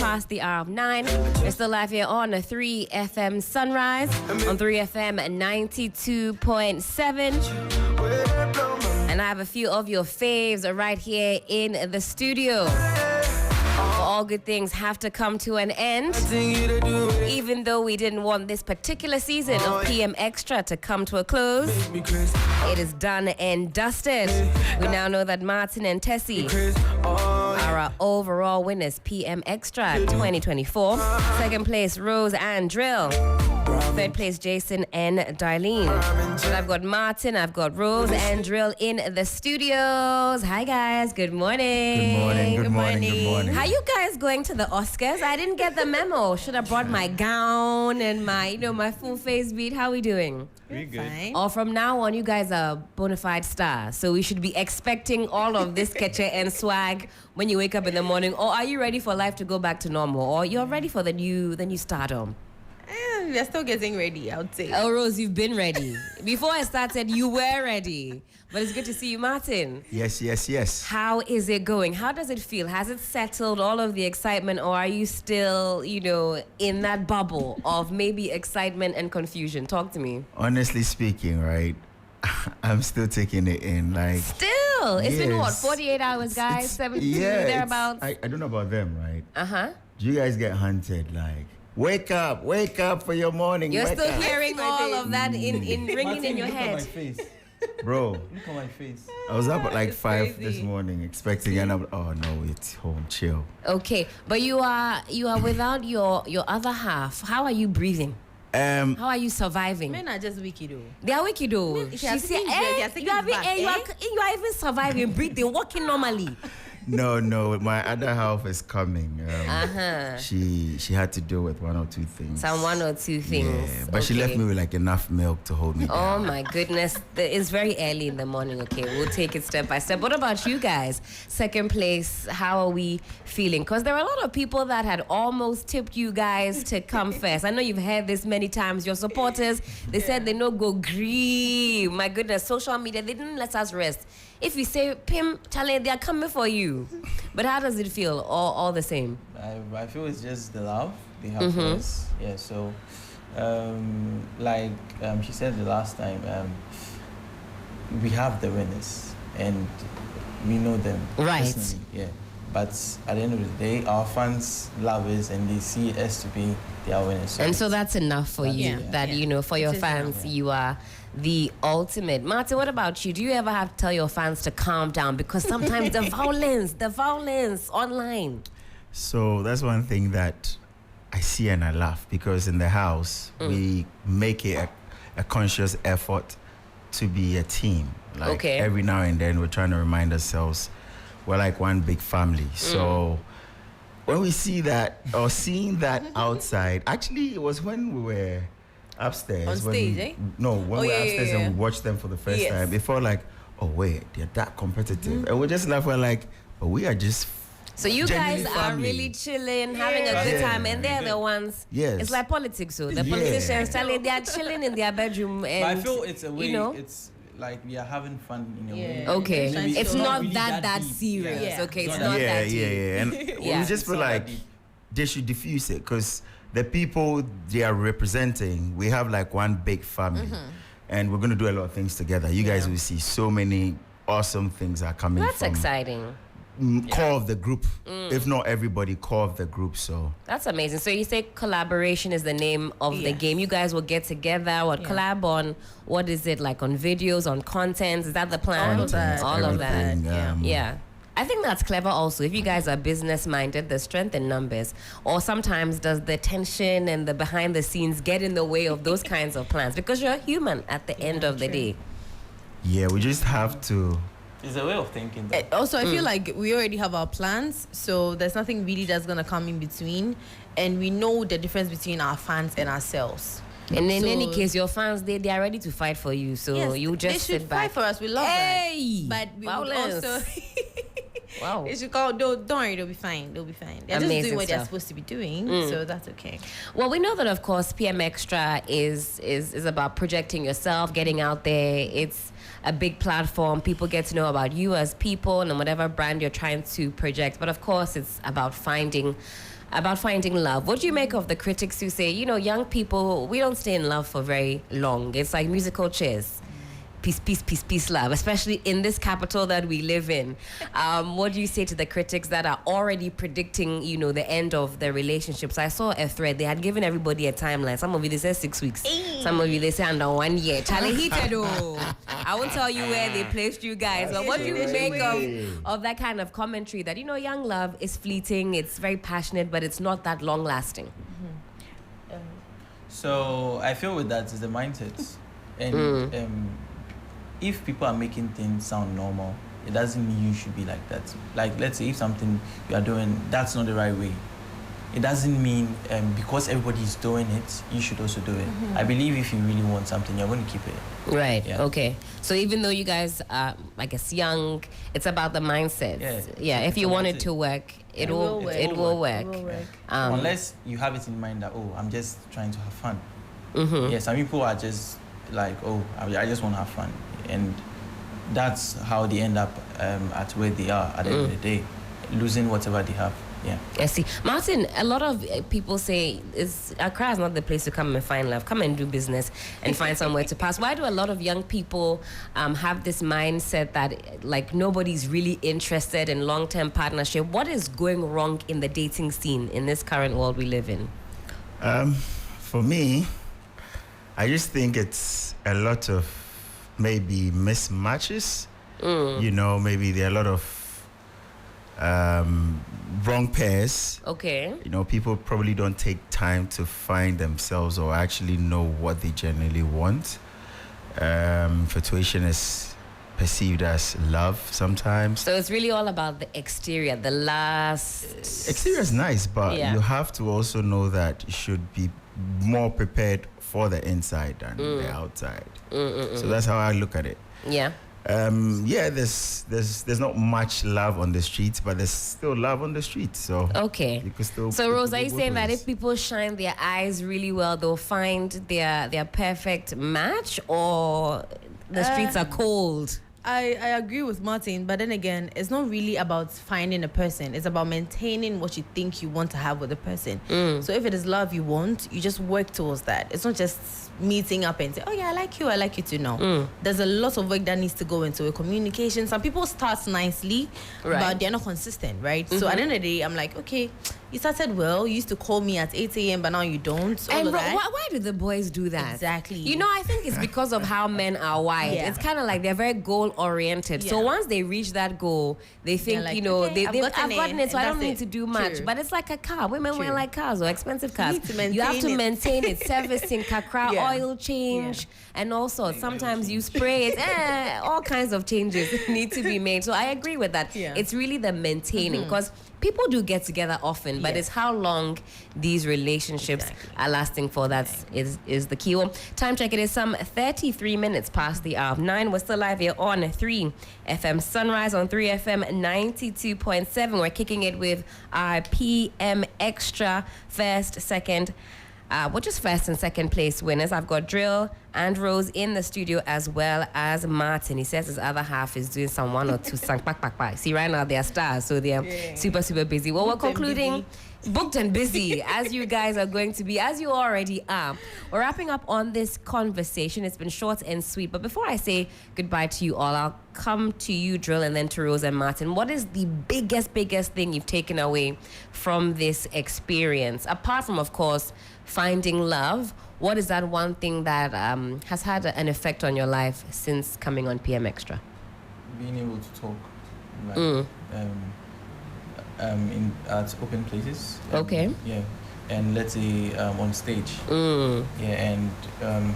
past the hour of 9. We're still live here on 3FM Sunrise, on 3FM 92.7. And I have a few of your faves right here in the studio. All good things have to come to an end. Even though we didn't want this particular season of PM Extra to come to a close, it is done and dusted. We now know that Martin and Tessie are our overall winners, PM Extra 2024. Second place, Rose and Drill. Third place, Jason and Darlene. So I've got Martin, I've got Rose and Drill in the studios. Hi guys, good morning. Good morning. How you guys going to the Oscars? I didn't get the memo. Should have brought my gown and my, my full face beat. How are we doing? We're good. Fine. Or from now on, you guys are bona fide stars. So we should be expecting all of this catcher and swag when you wake up in the morning. Or are you ready for life to go back to normal? Or you're ready for the new stardom? We are still getting ready, I would say. Oh, Rose, you've been ready. Before I started, you were ready. But it's good to see you, Martin. Yes. How is it going? How does it feel? Has it settled, all of the excitement, or are you still, in that bubble of maybe excitement and confusion? Talk to me. Honestly speaking, right, I'm still taking it in. Still? It's been what, 48 hours, guys? 72, thereabouts? I don't know about them, right? Uh-huh. Do you guys get hunted, wake up for your morning. You're wake still up. hearing all of that in ringing Martin, in your look head. At my face. Bro, Look at my face. I was up at 5 crazy. this morning expecting, and I'm oh no, it's home, chill. Okay, but you are without your other half. How are you breathing? How are you surviving? Men are just wicked though. They are wicked though. She She has said, taken bread, she has taken it back, you are even surviving, breathing, walking normally. No, my other half is coming. Uh-huh. She had to deal with one or two things. Some one or two things. Yeah, but she left me with enough milk to hold me Oh down. my goodness. It's very early in the morning. Okay, we'll take it step by step. What about you guys? Second place, how are we feeling? Because there are a lot of people that had almost tipped you guys to come first. I know you've heard this many times. Your supporters, they said they no go green. My goodness, social media, they didn't let us rest. If you say, Pim, Charlie, they are coming for you. But how does it feel? All the same? I feel it's just the love they have for us. Yeah, so, she said the last time, we have the winners and we know them. Right. Personally, yeah. But at the end of the day, our fans love us and they see us to be their winners. And so that's enough for you. Yeah. That, for your fans, you are the ultimate. Martin, what about you? Do you ever have to tell your fans to calm down? Because sometimes the violence online. So that's one thing that I see and I laugh, because in the house, we make it a conscious effort to be a team. Every now and then, we're trying to remind ourselves we're like one big family. So when we see that or seeing that outside, actually, it was when we were upstairs. On stage, No, when we were upstairs and we watched them for the first time, it felt like, oh wait, they're that competitive. And we just laugh, we're like, but we are just So you guys genuinely are family. really chilling, having a good time, and they're the ones. Yes. It's like politics, so the politicians, Charlie, they are chilling in their bedroom, and But I feel it's a way, it's like we are having fun in a way. Okay, Maybe it's not really that deep. serious. Yeah. Okay, it's It's not not that deep. And Yeah. we just feel It's not like that deep. they should diffuse it, because the people they are representing, we have one big family, and we're going to do a lot of things together. You guys will see so many awesome things are coming. That's from exciting. Core of the group, if not everybody, core of the group. So That's amazing. So you say collaboration is the name of the game. You guys will get together, collab on, what is it, like on videos, on content? Is that the plan? content, All of that. everything, Yeah. I think that's clever also. If you guys are business-minded, there's strength in numbers. Or sometimes does the tension and the behind the scenes get in the way of those kinds of plans? Because you're human at the end of the day. yeah, we just have to. It's a way of thinking. Though. Also, I feel like we already have our plans, so there's nothing really that's gonna come in between, and we know the difference between our fans and ourselves. And in So- any case, your fans, they are ready to fight for you. So Yes, you just they should sit back. fight for us. We love Hey! that. But we would Violence. also. Wow. They should call. Don't worry, they'll be fine. They'll be fine. They're just Amazing doing what they're stuff. supposed to be doing, so that's okay. Well, we know that, of course, PM Extra is about projecting yourself, getting out there. It's a big platform. People get to know about you as people and whatever brand you're trying to project. But of course, it's about finding about finding love. What do you make of the critics who say, you know, young people, we don't stay in love for very long. It's like musical chairs. Peace, peace, peace, peace, love, especially in this capital that we live in. What do you say to the critics that are already predicting, you know, the end of their relationships? I saw a thread. They had given everybody a timeline. Some of you, they said 6 weeks. Some of you, they say under 1 year. Charlie heated, I won't tell you where they placed you guys, but what do you make of that kind of commentary that, you know, young love is fleeting, it's very passionate, but it's not that long lasting? So I feel with that is the mindset. And if people are making things sound normal, it doesn't mean you should be like that. Like, let's say if something you are doing, that's not the right way. It doesn't mean because everybody is doing it, you should also do it. I believe if you really want something, you're going to keep it. Right. Yeah. Okay. So even though you guys are, I guess, young, it's about the mindset. Yeah. If you want it to work, it will work. Unless you have it in mind that, oh, I'm just trying to have fun. Yeah. Some people are just like, oh, I just want to have fun, and that's how they end up at where they are at the end of the day, losing whatever they have. Yeah. I see. Martin, a lot of people say Accra is not the place to come and find love. Come and do business and find somewhere to pass. Why do a lot of young people have this mindset that like nobody's really interested in long-term partnership? What is going wrong in the dating scene in this current world we live in? For me, I just think it's a lot of maybe mismatches. You know, maybe there are a lot of wrong pairs. Okay. You know, people probably don't take time to find themselves or actually know what they genuinely want. Infatuation is perceived as love sometimes. So it's really all about the exterior, the last... Exterior is nice, but you have to also know that you should be more prepared for the inside than the outside. So that's how I look at it. Yeah. There's not much love on the streets, but there's still love on the streets. So okay. You could still. So Rose, are you saying that if people shine their eyes really well, they'll find their perfect match, or the streets are cold? I agree with Martin, but then again, it's not really about finding a person. It's about maintaining what you think you want to have with a person. So if it is love you want, you just work towards that. It's not just meeting up and say, oh yeah, I like you too. No. There's a lot of work that needs to go into it. Communication. Some people start nicely, but they're not consistent, right? So at the end of the day, I'm like, okay, you started well. You used to call me at 8 a.m., but now you don't. And why do the boys do that? Exactly. You know, I think it's because of how men are wired. Yeah. It's kind of like they're very goal-oriented. Yeah. So once they reach that goal, they think, like, you know, okay, I've gotten it, so I don't need to do much. True. But it's like a car. Women wear like cars or expensive cars. You have to maintain it, servicing, kakra, oil change, and all sorts. Sometimes you spray it. All kinds of changes need to be made. So I agree with that. Yeah. It's really the maintaining, because people do get together often, but it's how long these relationships are lasting for that is the key one. Time check, it is some 33 minutes past the hour of 9. We're still live here on 3 FM Sunrise on 3 FM 92.7. We're kicking it with our PM Extra first, second, just first and second place winners. I've got Drill and Rose in the studio, as well as Martin. He says his other half is doing some 1 or 2 sang pak. See, right now they're stars, so they're super busy. Well, we're concluding booked and busy, as you guys are going to be, as you already are. We're wrapping up on this conversation. It's been short and sweet, but before I say goodbye to you all, I'll come to you, Drill, and then to Rose and Martin. What is the biggest thing you've taken away from this experience, apart from, of course, finding love? What is that one thing that has had an effect on your life since coming on PM Extra? Being able to talk, at open places. Okay. Yeah, and let's say on stage. Yeah, and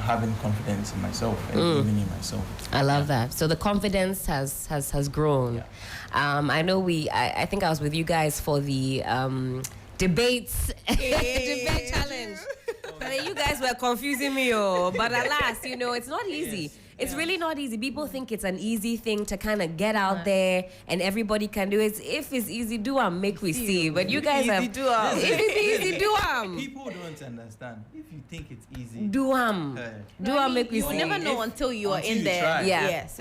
having confidence in myself and believing in myself. I love that. So the confidence has grown. Yeah. I know I think I was with you guys for the debates debate challenge. But you guys were confusing me, but alas, you know, it's not easy. It's really not easy. People think it's an easy thing to kind of get out there and everybody can do it. If it's easy, do make we see. But you guys have... If it's easy, do People don't understand. If you think it's easy, Do make we see. You never know until you are in there. try.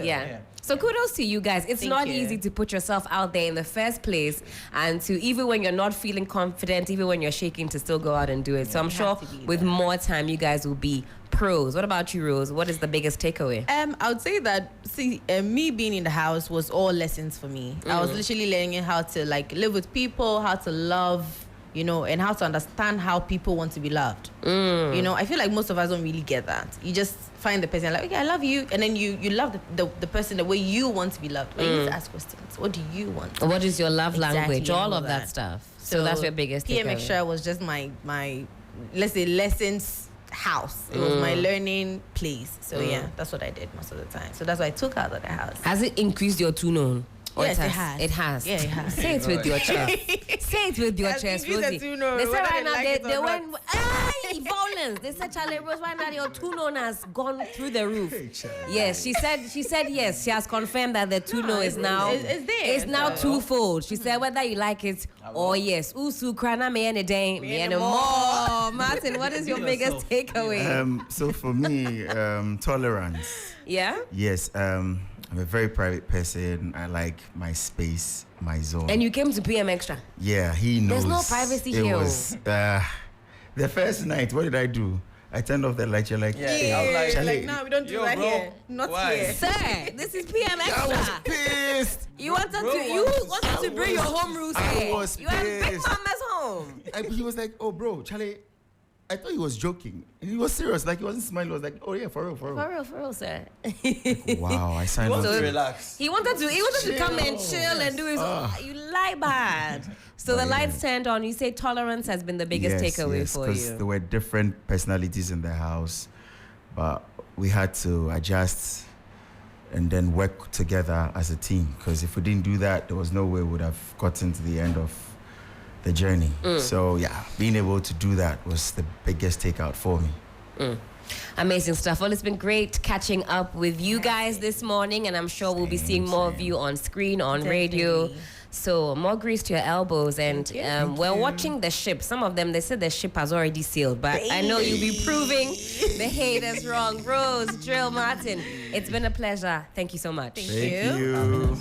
Yeah. So kudos to you guys. It's not easy to put yourself out there in the first place and to, even when you're not feeling confident, even when you're shaking, to still go out and do it. So I'm sure with more time, you guys will be pros. What about you, Rose? What is the biggest takeaway? I would say that me being in the house was all lessons for me. I was literally learning how to like live with people, how to love, you know, and how to understand how people want to be loved. You know, I feel like most of us don't really get that. You just find the person like, okay, I love you, and then you love the person the way you want to be loved. But you need to ask questions. What do you want? What is your love language? All of that stuff. So that's your biggest takeaway. PM Extra was just my let's say lessons house. It was my learning place. So yeah, that's what I did most of the time. So that's why I took out of the house. Has it increased your tune on? Yes, it has. It has. Yeah, it has. Say it with your chest. Say it with your chest, Rosie. They say right now they went violence. They said Charlie Rose right now your tune on has gone through the roof. Yes, she said yes. She has confirmed that the tune on is now it's there. It's now twofold. She said whether you like it or yes. Usu krana me any day, me any more. Martin, what is your biggest takeaway? So for me, tolerance. Yeah. Yes. I'm a very private person. I like my space, my zone. And you came to PM Extra. Yeah, he knows. There's no privacy it here. Was, the first night, what did I do? I turned off the light. You're like, like, no, we don't do that here. Not here. Sir, this is PM Extra. I was pissed. You wanted to bring your home rules here. I was You had to bring pissed. Mama's home. He was like, oh, bro, Charlie, I thought he was joking. And he was serious. Like, he wasn't smiling. He was like, oh, yeah, for real. For real, sir. Wow, I signed You up. want to relax. He wanted to come and chill and do his you lie bad. So the lights turned on. You say tolerance has been the biggest takeaway for because you. there were different personalities in the house, but we had to adjust and then work together as a team. Because if we didn't do that, there was no way we would have gotten to the end of the journey. So yeah, being able to do that was the biggest takeout for me. Amazing stuff. Well, it's been great catching up with you guys this morning, and I'm sure we'll be seeing more of you on screen, on radio. So more grease to your elbows, and we're watching the ship. Some of them, they said the ship has already sailed, but I know you'll be proving the haters wrong. Rose, Drill, Martin, it's been a pleasure. Thank you so much. Thank you.